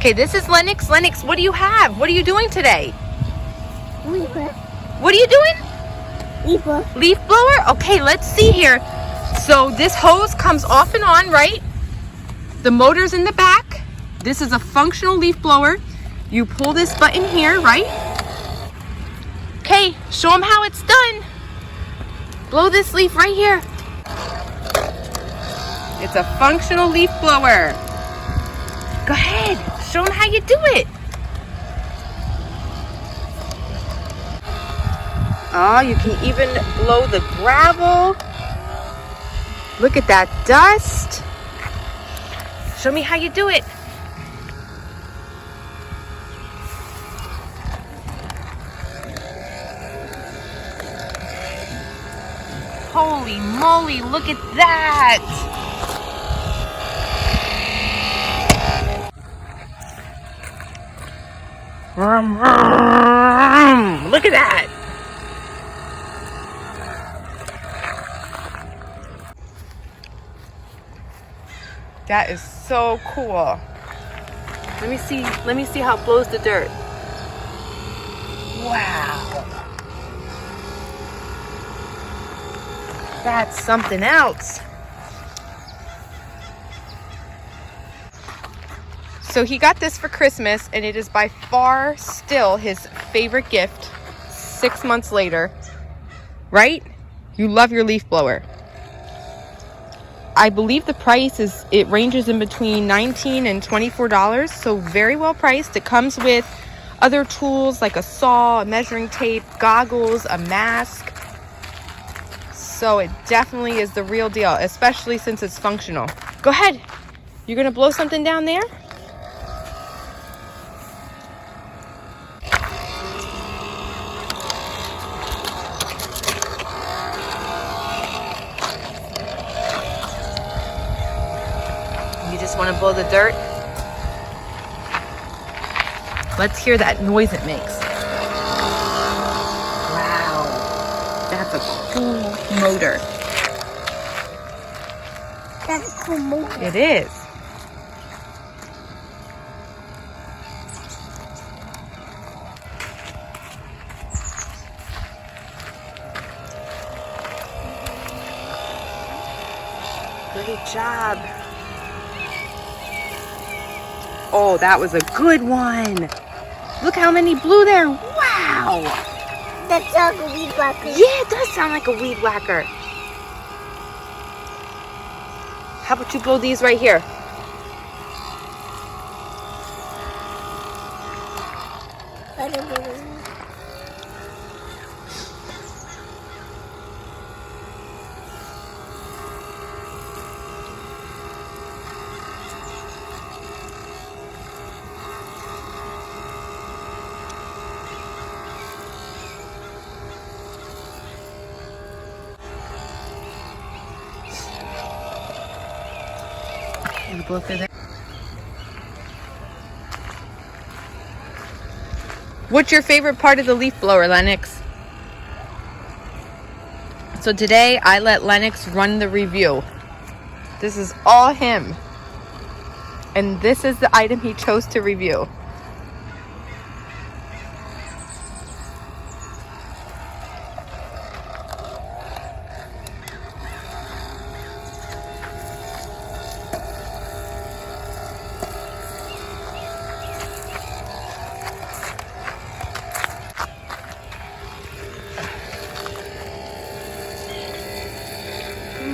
Okay, this is Lennix. Lennix, what do you have? What are you doing today? Leaf. What are you doing? Leaf blower. Leaf blower? Okay, let's see here. So this hose comes off and on, right? The motor's in the back. This is a functional leaf blower. You pull this button here, right? Okay, show them how it's done. Blow this leaf right here. It's a functional leaf blower. Go ahead, show them how you do it. Oh, you can even blow the gravel. Look at that dust. Show me how you do it. Holy moly, look at that. Look at that. That is so cool. Let me see how it blows the dirt. Wow. That's something else. So he got this for Christmas, and it is by far still his favorite gift 6 months later. Right? You love your leaf blower. I believe the price it ranges in between $19 and $24, so very well priced. It comes with other tools like a saw, a measuring tape, goggles, a mask. So it definitely is the real deal, especially since it's functional. Go ahead. You're gonna blow something down there? You just want to blow the dirt? Let's hear that noise it makes. Wow, that's a cool motor. That's a cool motor. It is. Great job. Oh, that was a good one. Look how many blew there. Wow. That sounds like a weed whacker. Yeah, it does sound like a weed whacker. How about you blow these right here? Blow through there. What's your favorite part of the leaf blower, Lennix? So today I let Lennix run the review. This is all him. And this is the item he chose to review.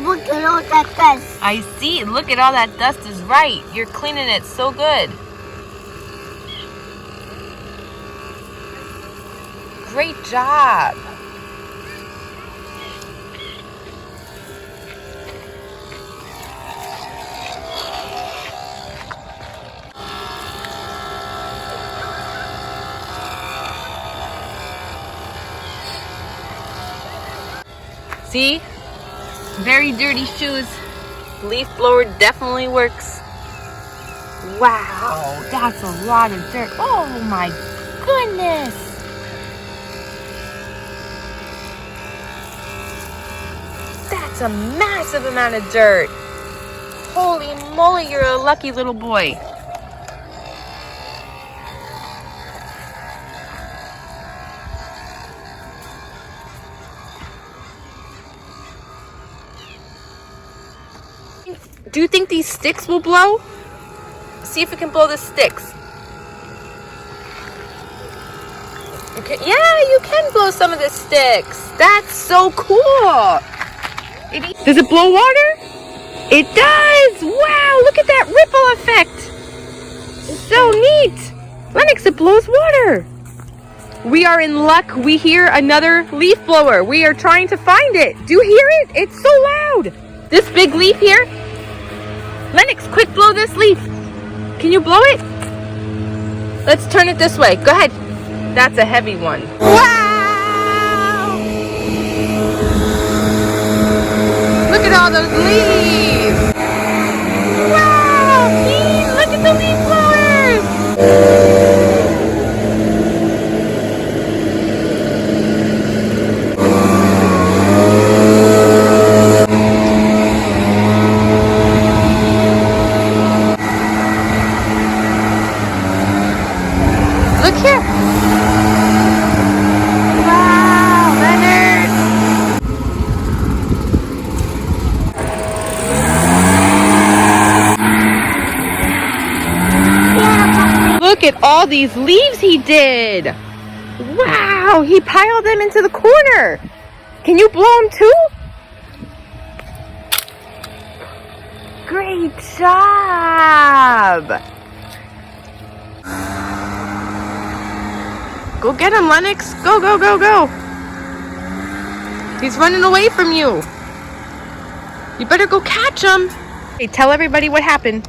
Look at all that dust. I see. Look at all that dust is right. You're cleaning it so good. Great job. See? Very dirty shoes. Leaf blower definitely works. Wow, that's a lot of dirt. Oh my goodness. That's a massive amount of dirt. Holy moly, you're a lucky little boy. do you think these sticks will blow? See if we can blow the sticks. Okay, yeah, you can blow some of the sticks. That's so cool. Does it blow water? It does. Wow, look at that ripple effect. So neat. Lennix, it blows water. We are in luck. We hear another leaf blower. We are trying to find it. Do you hear it? It's so loud. This big leaf here. Lennix, quick, blow this leaf. Can you blow it? Let's turn it this way. Go ahead. That's a heavy one. Wow! Look at all those leaves. Wow! Pete, look at the leaf blowers. Look here. Wow, Leonard. Look at all these leaves he did. Wow, he piled them into the corner. Can you blow them too? Great job. Go get him, Lennix. Go, go, go, go. He's running away from you. You better go catch him. Hey, tell everybody what happened.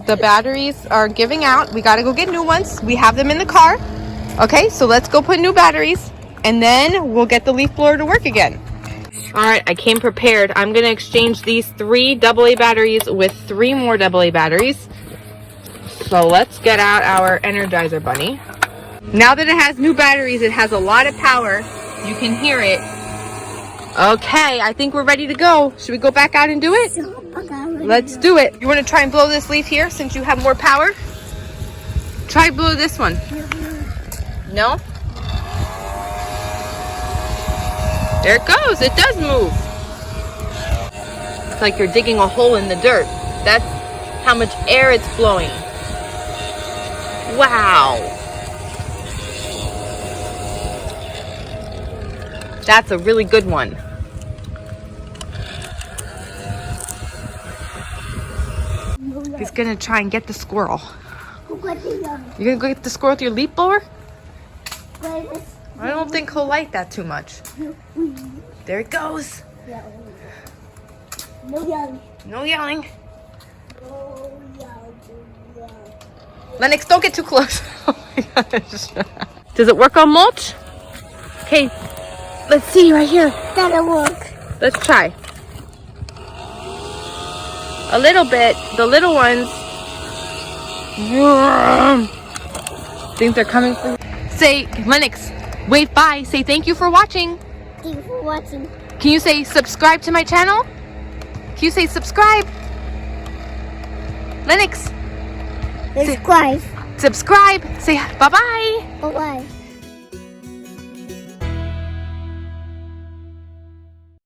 The batteries are giving out. We gotta go get new ones. We have them in the car. Okay, so let's go put new batteries and then we'll get the leaf blower to work again. All right, I came prepared. I'm gonna exchange these 3 AA batteries with 3 more AA batteries. So let's get out our Energizer Bunny. Now that it has new batteries, it has a lot of power. You can hear it. Okay, I think we're ready to go. Should we go back out and do it? Let's do it. You want to try and blow this leaf here since you have more power? Try blow this one. No? There it goes. It does move. It's like you're digging a hole in the dirt. That's how much air it's blowing. Wow. That's a really good one. He's gonna try and get the squirrel. You're gonna go get the squirrel with your leaf blower? I don't think he'll like that too much. There it goes. No yelling. No yelling. Lennix, don't get too close. Oh my gosh. Does it work on mulch? Okay, let's see right here. That'll work. Let's try. A little bit. The little ones. Think they're coming for you. Say, Lennix, wave bye. Say thank you for watching. Thank you for watching. Can you say subscribe to my channel? Can you say subscribe? Lennix. Subscribe. Subscribe. Say bye-bye. Bye-bye.